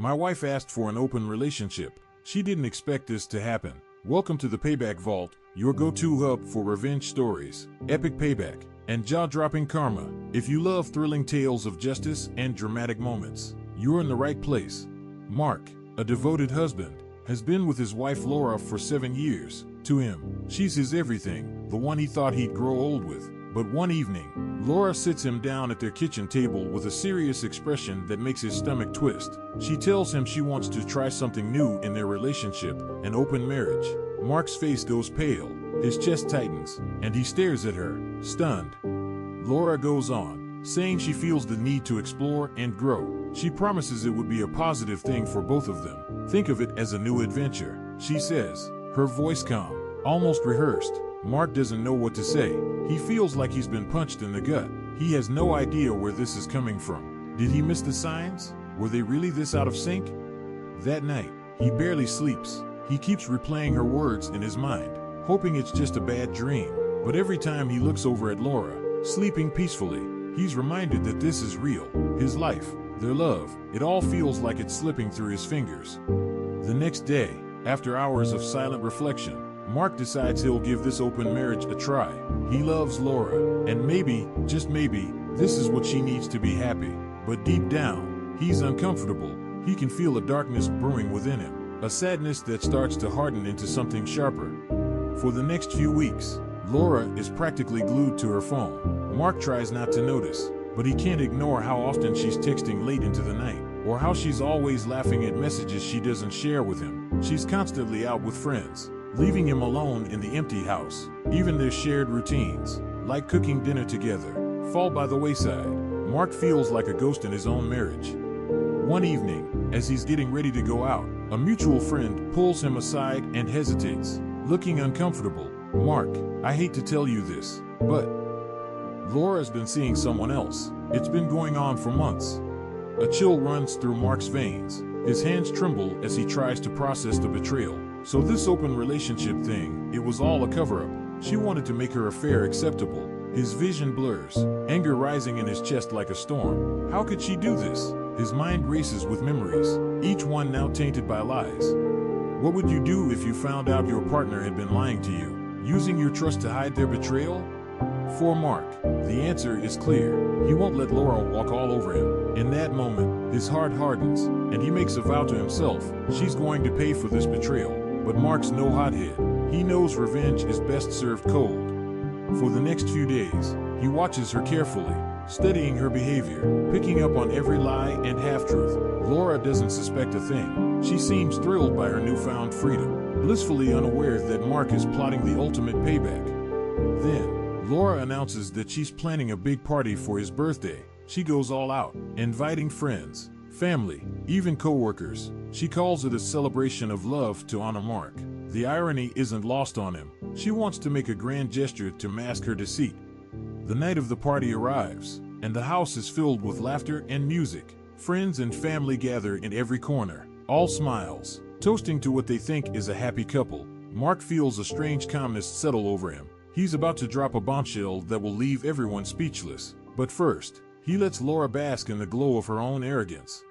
My wife asked for an open relationship. She didn't expect this to happen. Welcome to the Payback Vault, your go-to hub for revenge stories, epic payback, and jaw-dropping karma. If you love thrilling tales of justice and dramatic moments, you're in the right place. Mark, a devoted husband, has been with his wife Laura for 7 years. To him, she's his everything, the one he thought he'd grow old with. But one evening, Laura sits him down at their kitchen table with a serious expression that makes his stomach twist. She tells him she wants to try something new in their relationship, an open marriage. Mark's face goes pale, his chest tightens, and he stares at her, stunned. Laura goes on, saying she feels the need to explore and grow. She promises it would be a positive thing for both of them. Think of it as a new adventure, she says, her voice calm, almost rehearsed. Mark doesn't know what to say. He feels like he's been punched in the gut. He has no idea where this is coming from. Did he miss the signs? Were they really this out of sync? That night, he barely sleeps. He keeps replaying her words in his mind, hoping it's just a bad dream. But every time he looks over at Laura, sleeping peacefully, he's reminded that this is real. His life, their love, it all feels like it's slipping through his fingers. The next day, after hours of silent reflection, Mark decides he'll give this open marriage a try. He loves Laura, and maybe, just maybe, this is what she needs to be happy. But deep down, he's uncomfortable. He can feel a darkness brewing within him, a sadness that starts to harden into something sharper. For the next few weeks, Laura is practically glued to her phone. Mark tries not to notice, but he can't ignore how often she's texting late into the night, or how she's always laughing at messages she doesn't share with him. She's constantly out with friends, leaving him alone in the empty house. Even their shared routines, like cooking dinner together, fall by the wayside. Mark feels like a ghost in his own marriage. One evening, as he's getting ready to go out, a mutual friend pulls him aside and hesitates, looking uncomfortable. Mark, I hate to tell you this, but Laura's been seeing someone else. It's been going on for months. A chill runs through Mark's veins. His hands tremble as he tries to process the betrayal. So this open relationship thing, it was all a cover-up. She wanted to make her affair acceptable. His vision blurs, anger rising in his chest like a storm. How could she do this? His mind races with memories, each one now tainted by lies. What would you do if you found out your partner had been lying to you, using your trust to hide their betrayal? For Mark, the answer is clear. He won't let Laura walk all over him. In that moment, his heart hardens, and he makes a vow to himself. She's going to pay for this betrayal. But Mark's no hothead. He knows revenge is best served cold. For the next few days, he watches her carefully, studying her behavior, picking up on every lie and half-truth. Laura doesn't suspect a thing. She seems thrilled by her newfound freedom, blissfully unaware that Mark is plotting the ultimate payback. Then, Laura announces that she's planning a big party for his birthday. She goes all out, inviting friends, family, even co-workers. She calls it a celebration of love to honor Mark. The irony isn't lost on him. She wants to make a grand gesture to mask her deceit. The night of the party arrives, and the house is filled with laughter and music. Friends and family gather in every corner, all smiles, toasting to what they think is a happy couple. Mark feels a strange calmness settle over him. He's about to drop a bombshell that will leave everyone speechless. But first, he lets Laura bask in the glow of her own arrogance.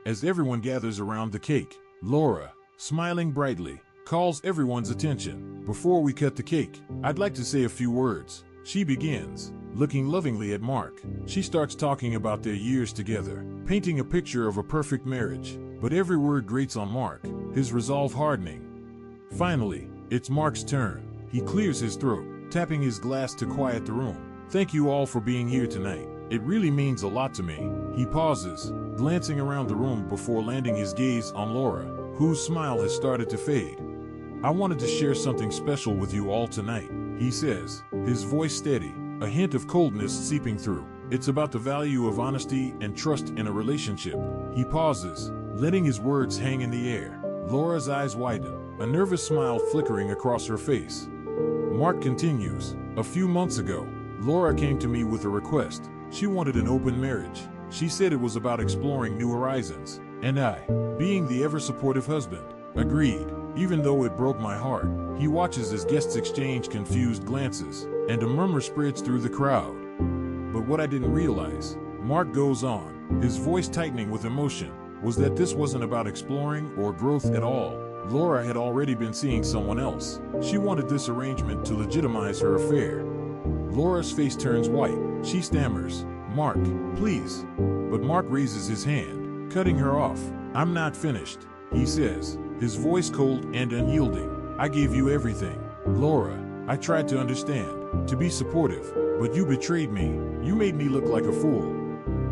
As everyone gathers around the cake, Laura, smiling brightly, calls everyone's attention. Before we cut the cake, I'd like to say a few words. She begins, looking lovingly at Mark. She starts talking about their years together, painting a picture of a perfect marriage. But every word grates on Mark, his resolve hardening. Finally, it's Mark's turn. He clears his throat, tapping his glass to quiet the room. Thank you all for being here tonight. It really means a lot to me. He pauses, glancing around the room before landing his gaze on Laura, whose smile has started to fade. I wanted to share something special with you all tonight, he says, his voice steady, a hint of coldness seeping through. It's about the value of honesty and trust in a relationship. He pauses, letting his words hang in the air. Laura's eyes widen, a nervous smile flickering across her face. Mark continues, a few months ago, Laura came to me with a request. She wanted an open marriage. She said it was about exploring new horizons. And I, being the ever-supportive husband, agreed, even though it broke my heart. He watches as guests exchange confused glances, and a murmur spreads through the crowd. But what I didn't realize, Mark goes on, his voice tightening with emotion, was that this wasn't about exploring or growth at all. Laura had already been seeing someone else. She wanted this arrangement to legitimize her affair. Laura's face turns white. She stammers, "Mark, please." But Mark raises his hand, cutting her off. "I'm not finished," he says, his voice cold and unyielding. "I gave you everything, Laura. I tried to understand, to be supportive, but you betrayed me. You made me look like a fool."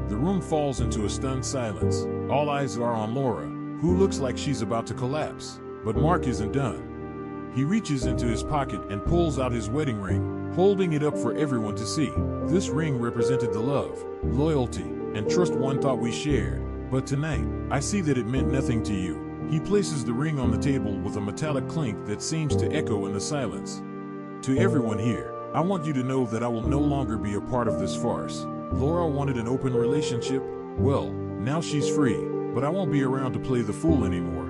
The room falls into a stunned silence. All eyes are on Laura, who looks like she's about to collapse. But Mark isn't done. He reaches into his pocket and pulls out his wedding ring, holding it up for everyone to see. This ring represented the love, loyalty, and trust one thought we shared. But tonight, I see that it meant nothing to you. He places the ring on the table with a metallic clink that seems to echo in the silence. "To everyone here, I want you to know that I will no longer be a part of this farce. Laura wanted an open relationship. Well, now she's free, but I won't be around to play the fool anymore."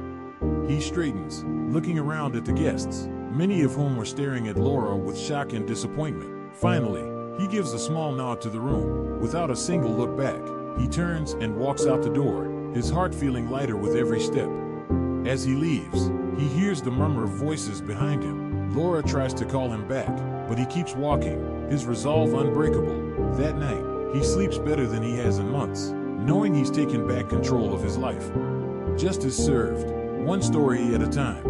He straightens, looking around at the guests, many of whom were staring at Laura with shock and disappointment. Finally, he gives a small nod to the room. Without a single look back, he turns and walks out the door, his heart feeling lighter with every step. As he leaves, he hears the murmur of voices behind him. Laura tries to call him back, but he keeps walking, his resolve unbreakable. That night, he sleeps better than he has in months, knowing he's taken back control of his life. Justice served, one story at a time.